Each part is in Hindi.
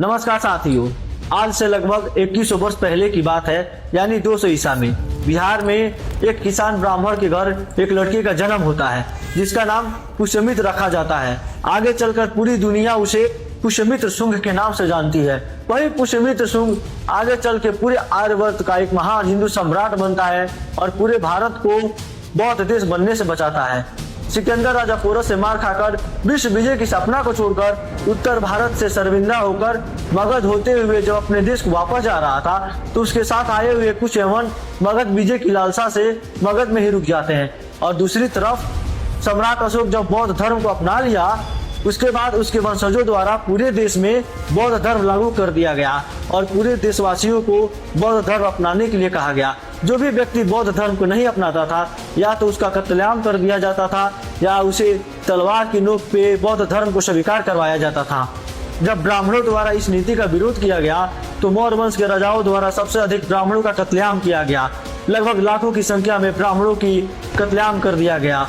नमस्कार साथियों, आज से लगभग 2100 वर्ष पहले की बात है, यानी 200 ईसा में बिहार में एक किसान ब्राह्मण के घर एक लड़के का जन्म होता है जिसका नाम पुष्यमित्र रखा जाता है। आगे चलकर पूरी दुनिया उसे पुष्यमित्र शुंग के नाम से जानती है। वही पुष्यमित्र शुंग आगे चल के पूरे आर्यवर्त का एक महान हिंदू सम्राट बनता है और पूरे भारत को बौद्ध देश बनने से बचाता है। सिकंदर राजा पोरस से मार खाकर विश्व विजय की सपना को छोड़कर उत्तर भारत से शर्मिंदा होकर मगध होते हुए जब अपने देश को वापस जा रहा था तो उसके साथ आए हुए कुछ यवन मगध विजय की लालसा से मगध में ही रुक जाते हैं। और दूसरी तरफ सम्राट अशोक जब बौद्ध धर्म को अपना लिया उसके बाद उसके वंशजों द्वारा पूरे देश में बौद्ध धर्म लागू कर दिया गया और पूरे देशवासियों को बौद्ध धर्म अपनाने के लिए कहा गया। जो भी व्यक्ति बौद्ध धर्म को नहीं अपनाता था या तो उसका कत्लेआम कर दिया जाता था या उसे तलवार की नोक पे बौद्ध धर्म को स्वीकार करवाया जाता था। जब ब्राह्मणों द्वारा इस नीति का विरोध किया गया तो मौर्य वंश के राजाओं द्वारा सबसे अधिक ब्राह्मणों का कत्लेआम किया गया। लगभग लाखों की संख्या में ब्राह्मणों की कत्लेआम कर दिया गया।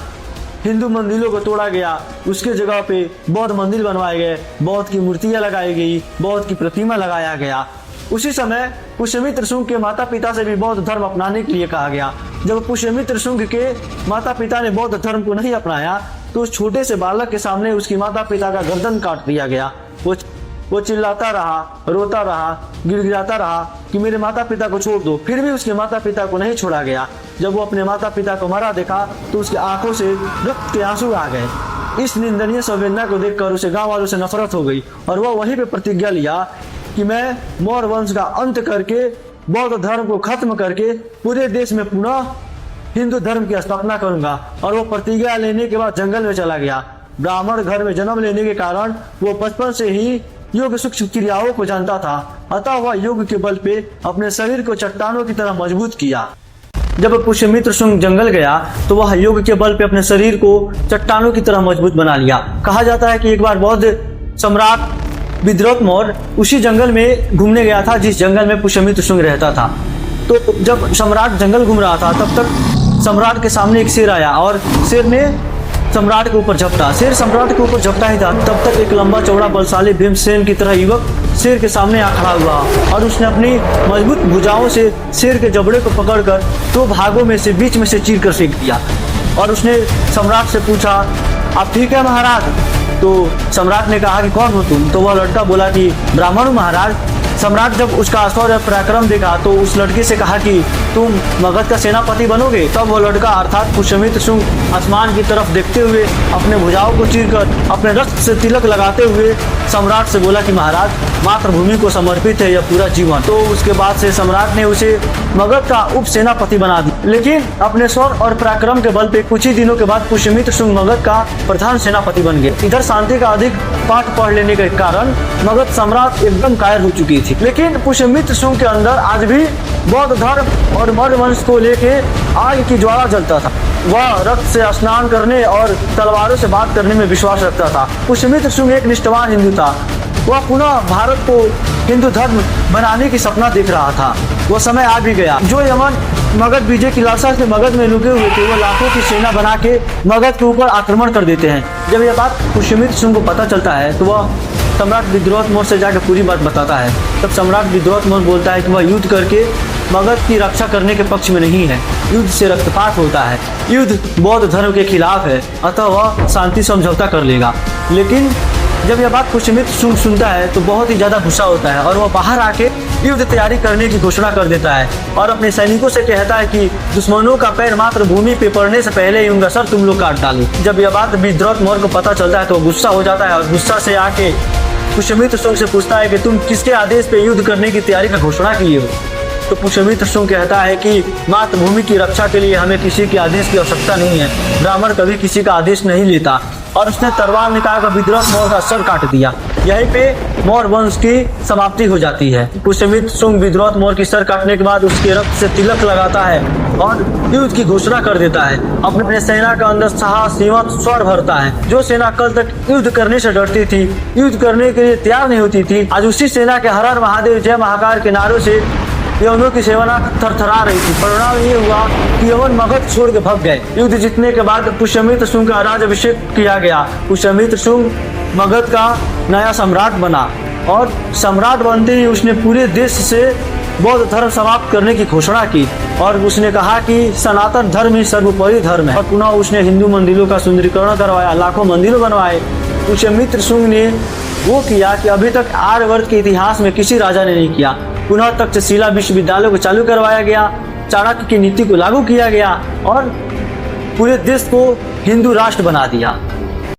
हिंदू मंदिरों को तोड़ा गया, उसके जगह पे बौद्ध मंदिर बनवाए गए, बौद्ध की मूर्तियां लगाई गई, बौद्ध की प्रतिमा लगाया गया। उसी समय पुष्यमित्र शुंग के माता पिता से भी बौद्ध धर्म अपनाने के लिए कहा गया। जब पुष्यमित्र शुंग के माता पिता ने बौद्ध धर्म को नहीं अपनाया तो उस छोटे से बालक के सामने उसकी माता पिता का गर्दन काट दिया गया। वो चिल्लाता रहा, रोता रहा, गिड़गिड़ाता रहा कि मेरे माता पिता को छोड़ दो। फिर भी उसके माता पिता को नहीं छोड़ा गया। जब वो अपने माता पिता को मरा देखा तो उसकी आंखों से रक्त के आंसू आ गए। इस निंदनीय संवेदना को देखकर उसे गांव वालों से नफरत हो गई और वह वहीं पे प्रतिज्ञा लिया कि मैं मौर्य वंश का अंत करके बौद्ध धर्म को खत्म करके पूरे देश में पुनः हिंदू धर्म की स्थापना करूंगा। और वो प्रतिज्ञा लेने के बाद जंगल में चला गया। ब्राह्मण घर में जन्म लेने के कारण वो बचपन से ही योग सूक्ष्म क्रियाओं को जानता था, अतः वह योग के बल पे अपने शरीर को चट्टानों की तरह मजबूत किया। जब पुष्यमित्र शुंग जंगल गया तो वह योग के बल पे अपने शरीर को चट्टानों की तरह मजबूत बना लिया। कहा जाता है कि एक बार बौद्ध सम्राट विद्रोत मौर्य उसी जंगल में घूमने गया था जिस जंगल में पुष्यमित्र शुंग रहता था। तो जब सम्राट जंगल घूम रहा था तब तक सम्राट के सामने एक शेर आया और शेर ने सम्राट के ऊपर झपटा। शेर सम्राट के ऊपर झपटा ही था तब तक एक लंबा चौड़ा बलशाली भीमसेन की तरह युवक शेर के सामने आ खड़ा हुआ और उसने अपनी मजबूत भुजाओं से शेर के जबड़े को पकड़कर दो भागों में से बीच में से चीर कर फेंक दिया। और उसने सम्राट से पूछा, आप ठीक है महाराज? तो सम्राट ने कहा कि कौन हो तुम? तो वह लड़का बोला कि ब्राह्मण हूँ महाराज। सम्राट जब उसका शौर्य पराक्रम देखा तो उस लड़के से कहा कि तुम मगध का सेनापति बनोगे। तब वो लड़का अर्थात पुष्यमित्र शुंग आसमान की तरफ देखते हुए अपने भुजाओं को चीरकर अपने रक्त से तिलक लगाते हुए सम्राट से बोला कि महाराज मातृभूमि को समर्पित है यह पूरा जीवन। तो उसके बाद से सम्राट ने उसे मगध का उप सेनापति बना दिया। लेकिन अपने शौर्य और पराक्रम के बल पे कुछ ही दिनों के बाद पुष्यमित्र शुंग मगध का प्रधान सेनापति बन गए। इधर शांति का अधिक पाठ पढ़ लेने के कारण मगध सम्राट एकदम कायर हो चुकी थी। लेकिन पुष्यमित्र शुंग के अंदर आज भी बौद्ध धर्म और मौर्य वंश को लेके आग की ज्वाला जलता था। वह रक्त से स्नान करने और तलवारों से बात करने में विश्वास रखता था। पुष्यमित्र शुंग एक निष्ठावान हिंदू था। वह पुनः भारत को हिंदू धर्म बनाने की सपना देख रहा था। वो समय आ भी गया। जो यमन मगध विजय की लालसा से मगध में रुके हुए थे वो लाखों की सेना बना के मगध के ऊपर आक्रमण कर देते हैं। जब यह बात पुष्यमित्र शुंग को पता चलता है तो वह सम्राट विद्रोत मौर्य से जाकर पूरी बात बताता है। तब सम्राट विद्रोत मौर्य बोलता है कि वह युद्ध करके मगध की रक्षा करने के पक्ष में नहीं है। युद्ध से रक्तपात होता है, युद्ध बौद्ध धर्म के खिलाफ है, अतः वह शांति समझौता कर लेगा। लेकिन जब यह बात पुष्यमित्र शुंग सुनता है तो बहुत ही ज्यादा गुस्सा होता है और वह बाहर आके युद्ध तैयारी करने की घोषणा कर देता है और अपने सैनिकों से कहता है कि दुश्मनों का पैर मात्र भूमि पे पड़ने से पहले ही उनका सर तुम लोग काट डालो। जब यह बात विद्रोत मौर्य को पता चलता है तो गुस्सा हो जाता है और गुस्सा से आके पुष्यमित्र शुंग से पूछता है कि तुम किसके आदेश पे युद्ध करने की तैयारी का घोषणा किए हो? तो पुष्यमित्र शुंग कहता है कि मातृभूमि की रक्षा के लिए हमें किसी के आदेश की आवश्यकता नहीं है। ब्राह्मण कभी किसी का आदेश नहीं लेता। और उसने तलवार निकालकर विद्रोत मौर्य का सर काट दिया। यहीं पे मौर्य वंश की समाप्ति हो जाती है। पुष्यमित्र शुंग विद्रोत मौर्य की सर काटने के बाद उसके रक्त से तिलक लगाता है और युद्ध की घोषणा कर देता है। अपने सेना के अंदर साहस, हिम्मत, स्वर भरता है। जो सेना कल तक युद्ध करने से डरती थी, युद्ध करने के लिए तैयार नहीं होती थी, आज उसी सेना के हर हर महादेव जय महाकाल के नारों से यवनों की सेना थरथरा रही थी। परिणाम ये हुआ कि यवन मगध छोड़ के भाग गए। युद्ध जीतने के बाद पुष्यमित्र शुंग का राज्याभिषेक किया गया। पुष्यमित्र शुंग मगध का नया सम्राट बना। और सम्राट बनते ही उसने पूरे देश से बौद्ध धर्म समाप्त करने की घोषणा की और उसने कहा कि सनातन धर्म ही सर्वोपरि धर्म है। और पुनः उसने हिंदू मंदिरों का सुंदरीकरण करवाया, लाखों मंदिर बनवाए। पुष्यमित्र शुंग ने वो किया कि अभी तक आर्यवर्त के इतिहास में किसी राजा ने नहीं किया। पुनः तक्षशिला विश्वविद्यालय को चालू करवाया गया, चाणक्य की नीति को लागू किया गया और पूरे देश को हिंदू राष्ट्र बना दिया।